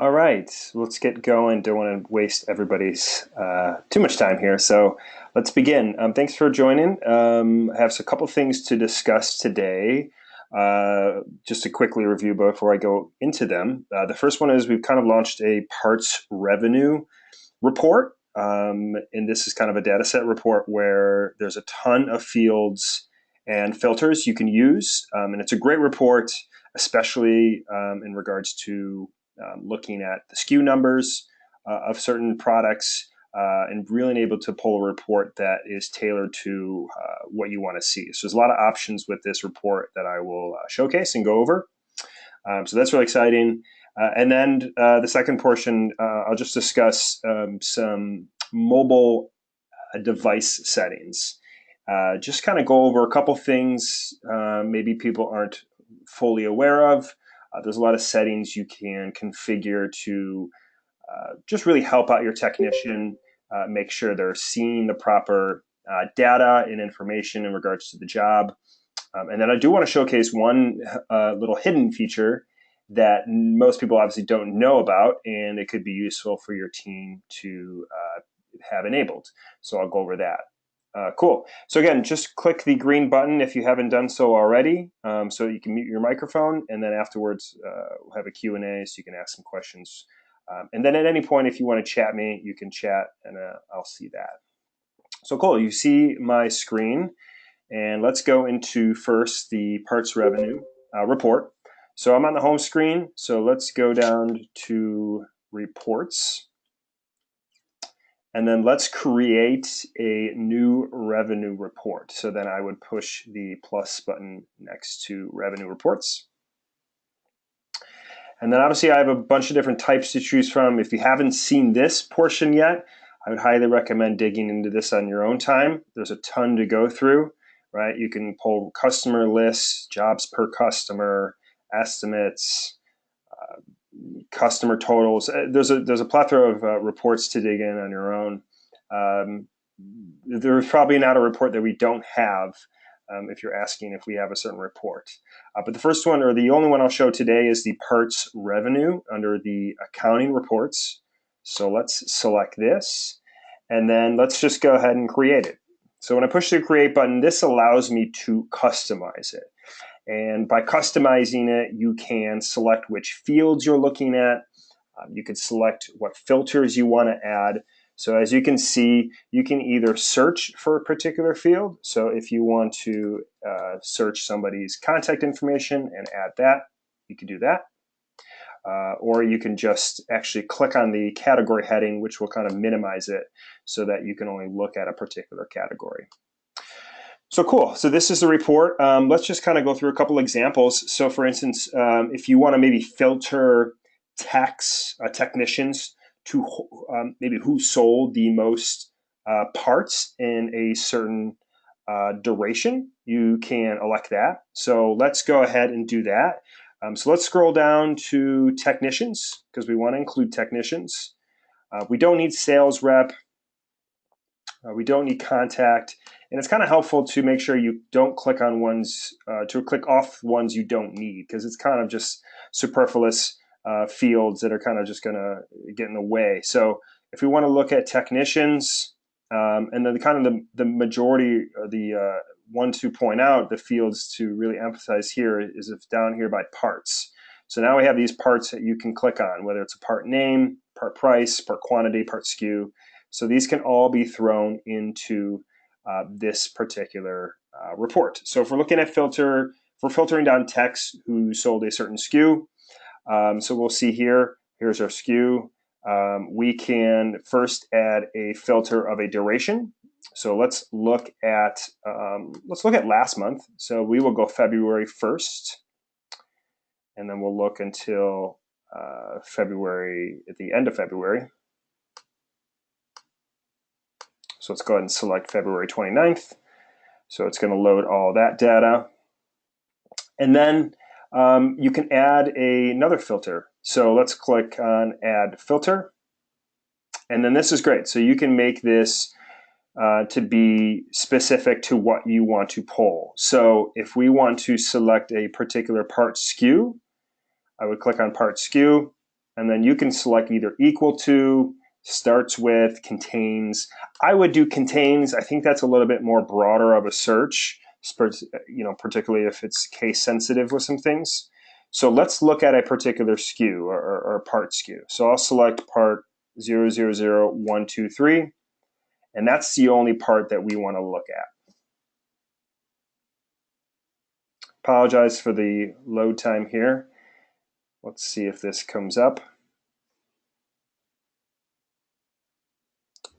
All right, let's get going. Don't want to waste everybody's too much time here, so let's begin. Thanks for joining. I have a couple things to discuss today. Just to quickly review before I go into them. The first one is we've kind of launched a parts revenue report, and this is kind of a data set report where there's a ton of fields and filters you can use, and it's a great report, especially in regards to looking at the SKU numbers of certain products and really able to pull a report that is tailored to what you want to see. So there's a lot of options with this report that I will showcase and go over. So that's really exciting. And then the second portion, I'll just discuss some mobile device settings. Just kind of go over a couple things maybe people aren't fully aware of. There's a lot of settings you can configure to just really help out your technician, make sure they're seeing the proper data and information in regards to the job. And then I do want to showcase one little hidden feature that most people obviously don't know about, and it could be useful for your team to have enabled. So I'll go over that. Cool. So again, just click the green button if you haven't done so already, so you can mute your microphone, and then afterwards we'll have a Q&A so you can ask some questions. And then at any point, if you want to chat me, you can chat, and I'll see that. So cool. You see my screen, and let's go into first the parts revenue report. So I'm on the home screen, so let's go down to reports. And then let's create a new revenue report. So then I would push the plus button next to revenue reports. And then obviously I have a bunch of different types to choose from. If you haven't seen this portion yet, I would highly recommend digging into this on your own time. There's a ton to go through, right? You can pull customer lists, jobs per customer, estimates, customer totals. There's a plethora of reports to dig in on your own. There's probably not a report that we don't have if you're asking if we have a certain report. But the first one, or the only one I'll show today, is the parts revenue under the accounting reports. So let's select this, and then let's just go ahead and create it. So when I push the create button, this allows me to customize it. And by customizing it, you can select which fields you're looking at. You can select what filters you want to add. So as you can see, you can either search for a particular field. So if you want to search somebody's contact information and add that, you can do that. Or you can just actually click on the category heading, which will kind of minimize it so that you can only look at a particular category. So cool. So this is the report. Let's just kind of go through a couple examples. So for instance, if you want to maybe filter technicians to maybe who sold the most parts in a certain duration, you can elect that. So let's go ahead and do that. So let's scroll down to technicians because we want to include technicians. We don't need sales rep. We don't need contact. And it's kind of helpful to make sure you don't click on ones, to click off ones you don't need, because it's kind of just superfluous fields that are kind of just going to get in the way. So if we want to look at technicians, and then the majority, the one to point out, the fields to really emphasize here is if down here by parts. So now we have these parts that you can click on, whether it's a part name, part price, part quantity, part SKU. So these can all be thrown into this particular report. So if we're looking at if we're filtering down techs who sold a certain SKU, so we'll see here's our SKU. We can first add a filter of a duration. So let's look at last month. So we will go February 1st, and then we'll look until February, at the end of February. So let's go ahead and select February 29th. So it's going to load all that data. And then you can add another filter. So let's click on Add Filter. And then this is great. So you can make this to be specific to what you want to pull. So if we want to select a particular part SKU, I would click on part SKU, and then you can select either equal to, starts with, contains. I would do contains. I think that's a little bit more broader of a search, particularly if it's case sensitive with some things. So let's look at a particular SKU or part SKU. So I'll select part 000123, and that's the only part that we want to look at. Apologize for the load time here. Let's see if this comes up.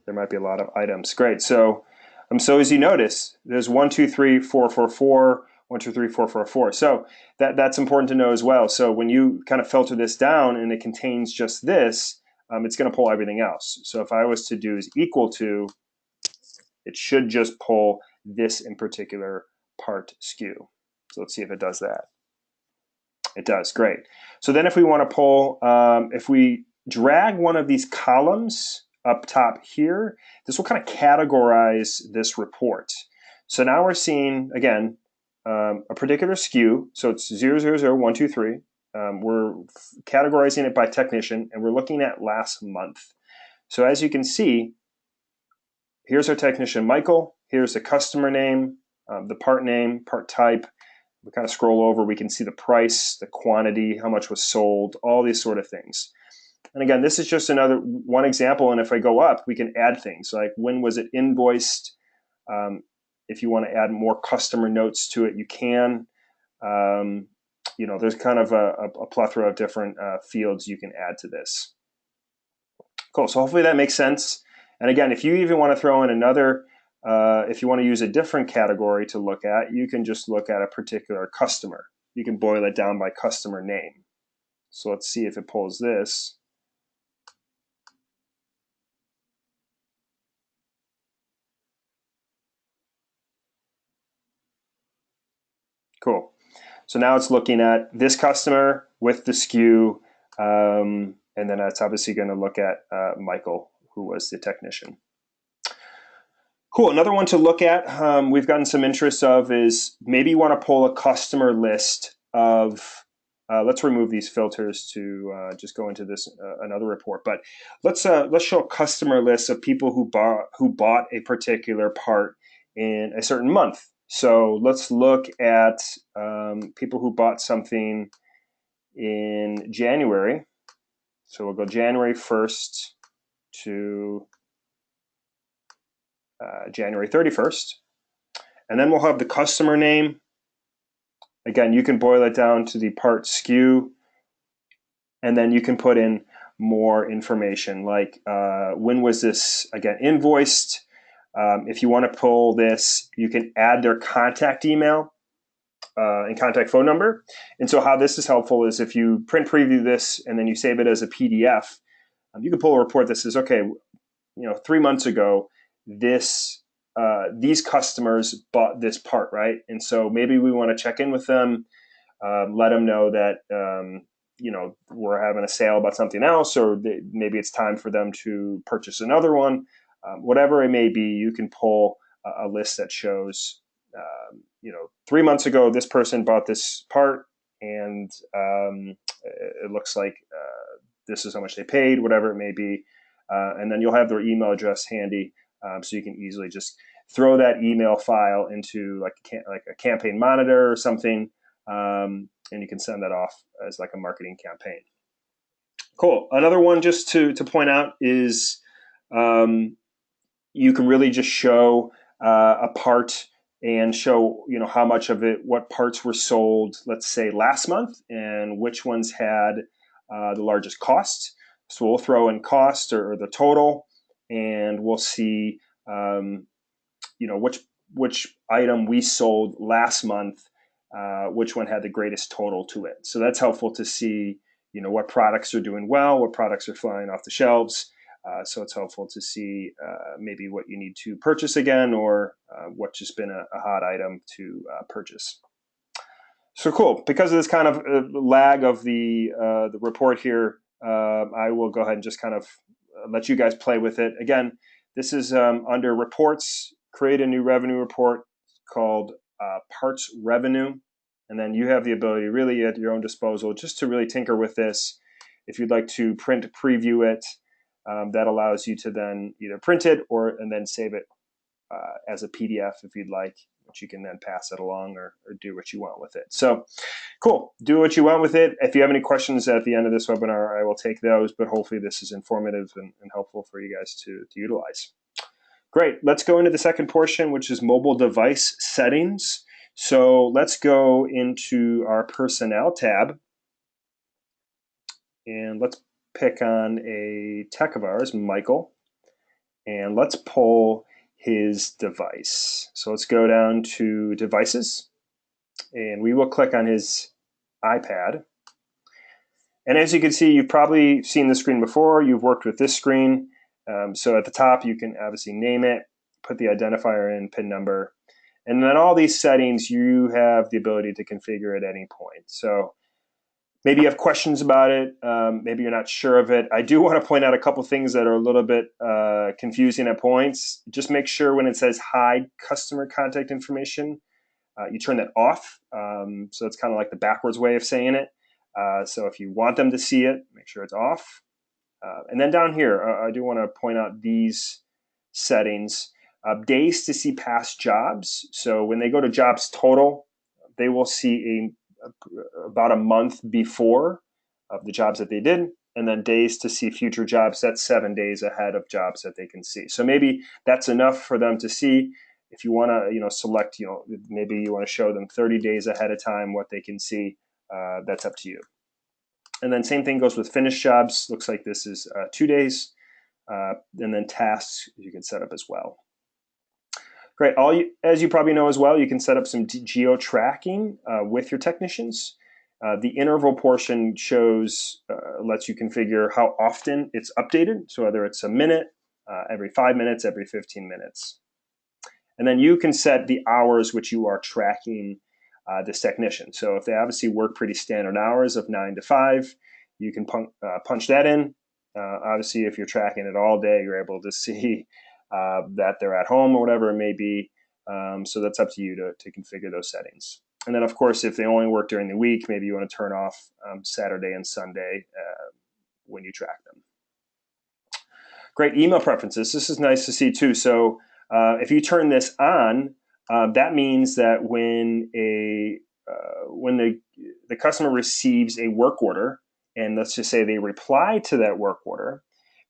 There might be a lot of items. Great. So as you notice, there's 1, 2, 3, 4, 4, 4, 1, 2, 3, 4, 4, 4. So that's important to know as well. So when you kind of filter this down and it contains just this, it's going to pull everything else. So if I was to do is equal to, it should just pull this in particular part SKU. So let's see if it does that. It does, great. So then if we want to pull, if we drag one of these columns up top here, this will kind of categorize this report. So now we're seeing, again, a particular SKU. So it's 000123. We're categorizing it by technician, and we're looking at last month. So as you can see, here's our technician, Michael. Here's the customer name, the part name, part type. We kind of scroll over, we can see the price, the quantity, how much was sold, all these sort of things. And again, this is just another one example. And if I go up, we can add things like when was it invoiced? If you want to add more customer notes to it, you can. There's kind of a plethora of different fields you can add to this. Cool. So hopefully that makes sense. And again, if you even want to throw in another, if you want to use a different category to look at, you can just look at a particular customer. You can boil it down by customer name. So let's see if it pulls this. Cool. So now it's looking at this customer with the SKU, and then it's obviously going to look at Michael, who was the technician. Cool. Another one to look at, we've gotten some interest of, is maybe you want to pull a customer list of, let's remove these filters to just go into this another report. But let's show a customer list of people who bought a particular part in a certain month. So let's look at people who bought something in January. So we'll go January 1st to January 31st. And then we'll have the customer name. Again, you can boil it down to the part SKU. And then you can put in more information like when was this, again, invoiced. If you want to pull this, you can add their contact email and contact phone number. And so how this is helpful is if you print preview this and then you save it as a PDF, you can pull a report that says, okay, 3 months ago, these customers bought this part, right? And so maybe we want to check in with them, let them know that we're having a sale about something else, or maybe it's time for them to purchase another one. Whatever it may be, you can pull a list that shows, 3 months ago, this person bought this part, and it looks like this is how much they paid, whatever it may be. And then you'll have their email address handy, so you can easily just throw that email file into like a campaign monitor or something, and you can send that off as like a marketing campaign. Cool. Another one just to point out is you can really just show a part and show how much of it, what parts were sold, let's say last month, and which ones had the largest cost. So we'll throw in cost or the total, and we'll see which item we sold last month, which one had the greatest total to it. So that's helpful to see what products are doing well, what products are flying off the shelves. So it's helpful to see maybe what you need to purchase again, or what's just been a hot item to purchase. So cool. Because of this kind of lag of the report here, I will go ahead and just kind of let you guys play with it. Again, this is under reports, create a new revenue report called parts revenue. And then you have the ability really at your own disposal just to really tinker with this. If you'd like to print preview it, that allows you to then either print it and then save it as a PDF if you'd like, which you can then pass it along or do what you want with it. So cool, do what you want with it. If you have any questions at the end of this webinar, I will take those, but hopefully this is informative and helpful for you guys to utilize. Great, let's go into the second portion, which is mobile device settings. So let's go into our personnel tab and let's pick on a tech of ours, Michael, and let's pull his device. So let's go down to devices and we will click on his iPad. And as you can see, you've probably seen the screen before. You've worked with this screen. So at the top, you can obviously name it, put the identifier in, PIN number, and then all these settings you have the ability to configure at any point. So maybe you have questions about it. Maybe you're not sure of it. I do want to point out a couple things that are a little bit confusing at points. Just make sure when it says hide customer contact information, you turn that off. So it's kind of like the backwards way of saying it. So if you want them to see it, make sure it's off. And then down here, I do want to point out these settings. Days to see past jobs. So when they go to jobs total, they will see about a month before of the jobs that they did. And then days to see future jobs, that's 7 days ahead of jobs that they can see. So maybe that's enough for them to see. If you want to, select, maybe you want to show them 30 days ahead of time what they can see. That's up to you. And then same thing goes with finished jobs. Looks like this is 2 days. And then tasks you can set up as well. Great. As you probably know as well, you can set up some geo tracking with your technicians. The interval portion lets you configure how often it's updated. So whether it's a minute, every 5 minutes, every 15 minutes. And then you can set the hours which you are tracking this technician. So if they obviously work pretty standard hours of 9 to 5, you can punch that in. Obviously, if you're tracking it all day, you're able to see that they're at home or whatever it may be. So that's up to you to configure those settings. And then, of course, if they only work during the week, maybe you want to turn off Saturday and Sunday when you track them. Great. Email preferences. This is nice to see too. So if you turn this on, that means that when the customer receives a work order, and let's just say they reply to that work order,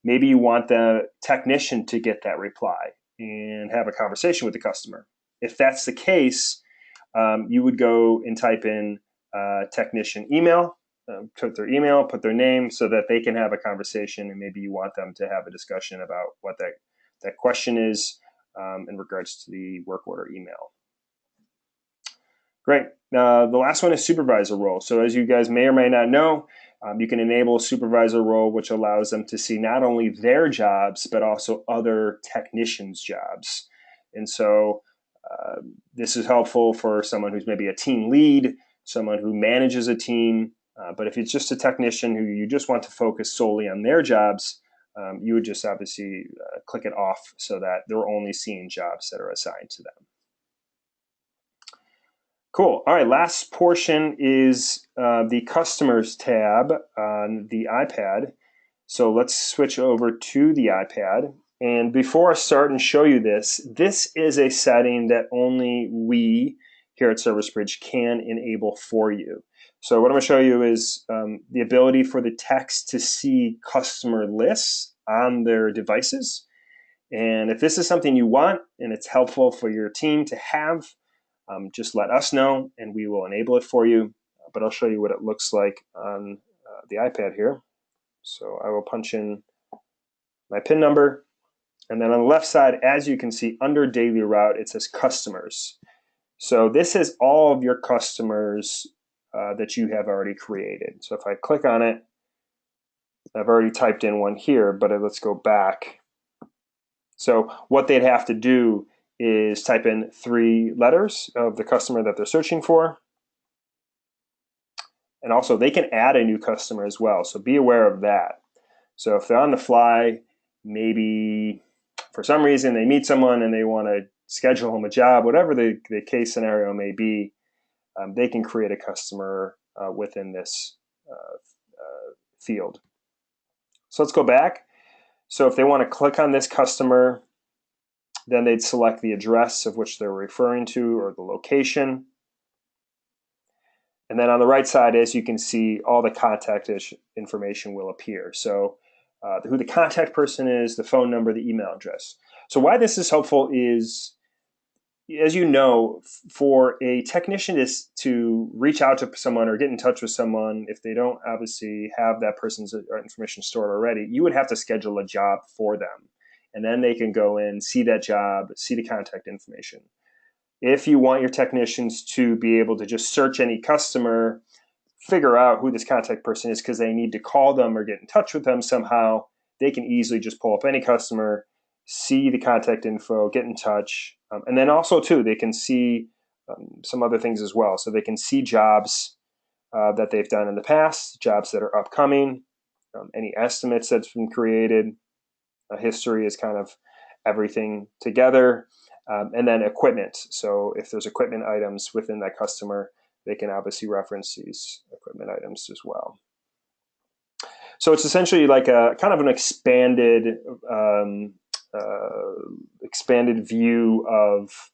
maybe you want the technician to get that reply and have a conversation with the customer. If that's the case, you would go and type in technician email, put their email, put their name so that they can have a conversation, and maybe you want them to have a discussion about what that question is in regards to the work order email. Great. The last one is supervisor role. So as you guys may or may not know, you can enable a supervisor role, which allows them to see not only their jobs, but also other technicians' jobs. And so this is helpful for someone who's maybe a team lead, someone who manages a team. But if it's just a technician who you just want to focus solely on their jobs, you would just obviously click it off so that they're only seeing jobs that are assigned to them. Cool. All right, last portion is the Customers tab on the iPad. So let's switch over to the iPad. And before I start and show you this is a setting that only we here at ServiceBridge can enable for you. So what I'm going to show you is the ability for the techs to see customer lists on their devices. And if this is something you want and it's helpful for your team to have, just let us know and we will enable it for you. But I'll show you what it looks like on the iPad here. So I will punch in my PIN number. And then on the left side, as you can see, under daily route, it says customers. So this is all of your customers that you have already created. So if I click on it, I've already typed in one here, but let's go back. So what they'd have to do is type in 3 letters of the customer that they're searching for. And also they can add a new customer as well. So be aware of that. So if they're on the fly, maybe for some reason they meet someone and they want to schedule them a job, whatever the case scenario may be, they can create a customer within this field. So let's go back. So if they want to click on this customer, then they'd select the address of which they're referring to or the location. And then on the right side, as you can see, all the contact information will appear. So who the contact person is, the phone number, the email address. So why this is helpful is, as you know, for a technician is to reach out to someone or get in touch with someone, if they don't obviously have that person's information stored already, you would have to schedule a job for them. And then they can go in, see that job, see the contact information. If you want your technicians to be able to just search any customer, figure out who this contact person is because they need to call them or get in touch with them somehow, they can easily just pull up any customer, see the contact info, get in touch. And then also, too, they can see some other things as well. So they can see jobs that they've done in the past, jobs that are upcoming, any estimates that's been created. History is kind of everything together. And then equipment. So if there's equipment items within that customer, they can obviously reference these equipment items as well. So it's essentially like a kind of an expanded view of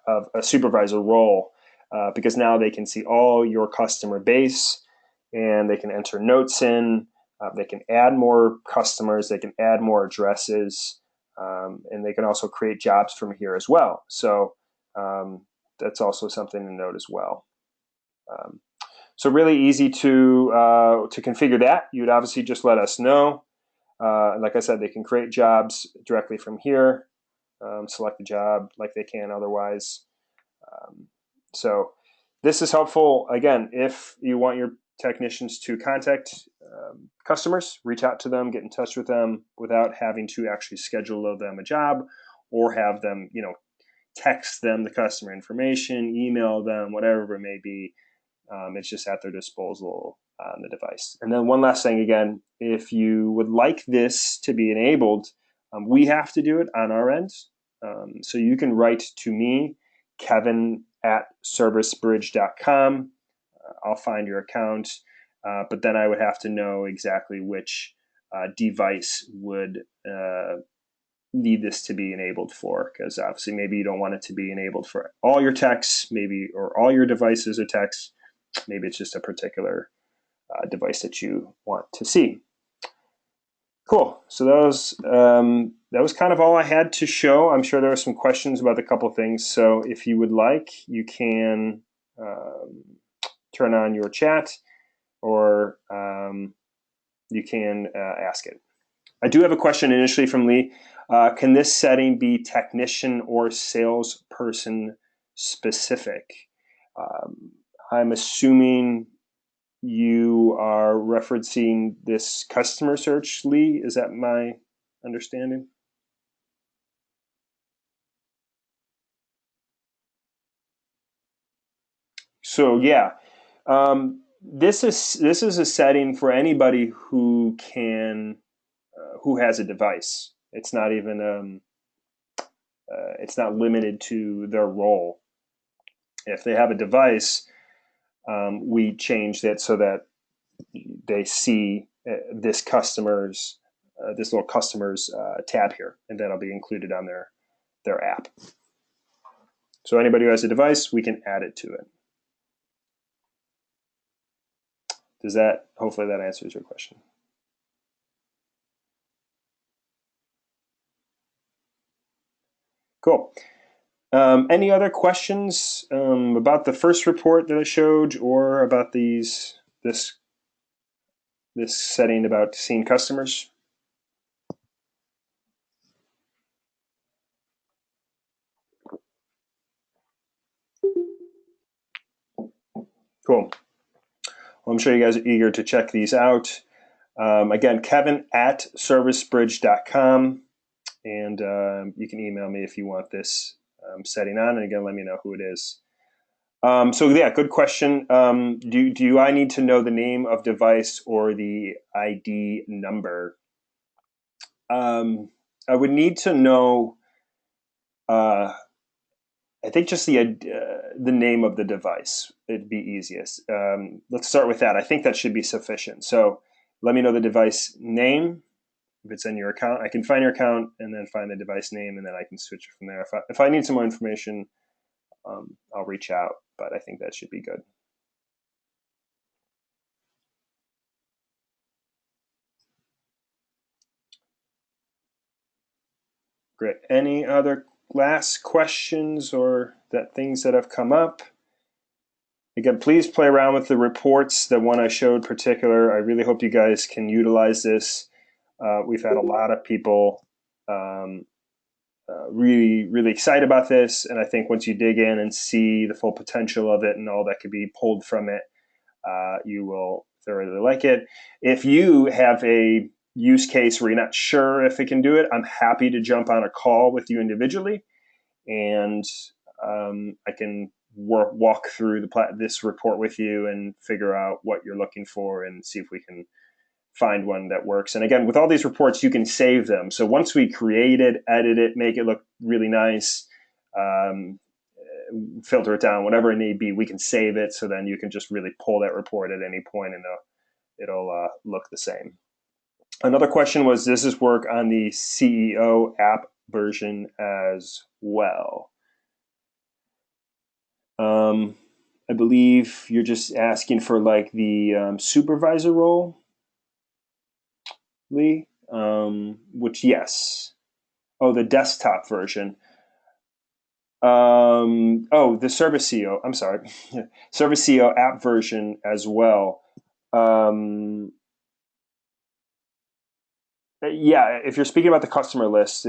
of a supervisor role, because now they can see all your customer base and they can enter notes in. They can add more customers. They can add more addresses. And they can also create jobs from here as well. So that's also something to note as well. So really easy to configure that. You'd obviously just let us know. Like I said, they can create jobs directly from here, select the job like they can otherwise. So this is helpful, again, if you want your technicians to contact customers, reach out to them, get in touch with them without having to actually schedule them a job or have them, text them the customer information, email them, whatever it may be. It's just at their disposal on the device. And then one last thing, again, if you would like this to be enabled, we have to do it on our end. So you can write to me, Kevin at ServiceBridge.com. I'll find your account, but then I would have to know exactly which device would need this to be enabled for, because obviously maybe you don't want it to be enabled for all your techs, maybe, or all your devices or techs. Maybe it's just a particular device that you want to see. Cool. So that was kind of all I had to show. I'm sure there were some questions about a couple of things. So if you would like, you can turn on your chat, or you can ask it. I do have a question initially from Lee. Can this setting be technician or salesperson specific? I'm assuming you are referencing this customer search, Lee. Is that my understanding? So yeah, this is a setting for anybody who can who has a device. It's not even it's not limited to their role. If they have a device, we change that so that they see this little customers tab here, and that'll be included on their app. So anybody who has a device, we can add it to it. Hopefully that answers your question. Cool. Any other questions about the first report that I showed, or about this setting about seeing customers? Cool. Well, I'm sure you guys are eager to check these out. Again, Kevin at ServiceBridge.com, and you can email me if you want this setting on. And again, let me know who it is. So yeah, good question. Do I need to know the name of device or the ID number? I would need to know. I think just the name of the device. It'd be easiest. Let's start with that. I think that should be sufficient. So Let me know the device name. If it's in your account, I can find your account and then find the device name, and then I can switch it from there. If I need some more information, I'll reach out, but I think that should be good. Great. Any other last questions or things that have come up? Again, please play around with the reports. The one I showed particular, I really hope you guys can utilize this. We've had a lot of people really, really excited about this. And I think once you dig in and see the full potential of it and all that could be pulled from it, you will thoroughly like it. If you have a use case where you're not sure if it can do it, I'm happy to jump on a call with you individually, and I can walk through this report with you and figure out what you're looking for and see if we can find one that works. And again, with all these reports, you can save them. So once we create it, edit it, make it look really nice, filter it down, whatever it may be, we can save it. So then you can just really pull that report at any point and it'll look the same. Another question was, does this work on the CEO app version as well? I believe you're just asking for like the supervisor role, Lee, which yes. Oh, the desktop version. Oh, the Service CEO. I'm sorry, Service CEO app version as well. Yeah, if you're speaking about the customer list,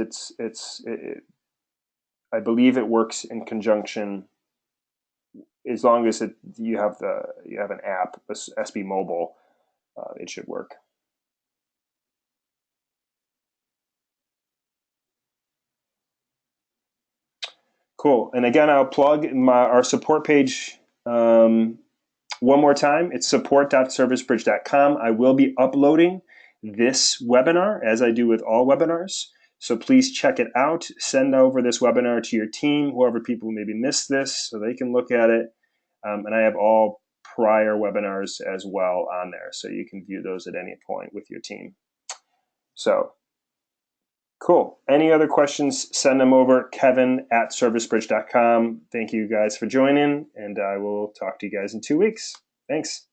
I believe it works in conjunction as long as you have an app, SB Mobile, it should work. Cool. And again, I'll plug our support page one more time. It's support.servicebridge.com. I will be uploading this webinar as I do with all webinars. So please check it out. Send over this webinar to your team, whoever people maybe missed this, so they can look at it. And I have all prior webinars as well on there, so you can view those at any point with your team. So cool. Any other questions, send them over, kevin@servicebridge.com. Thank you guys for joining, and I will talk to you guys in 2 weeks. Thanks.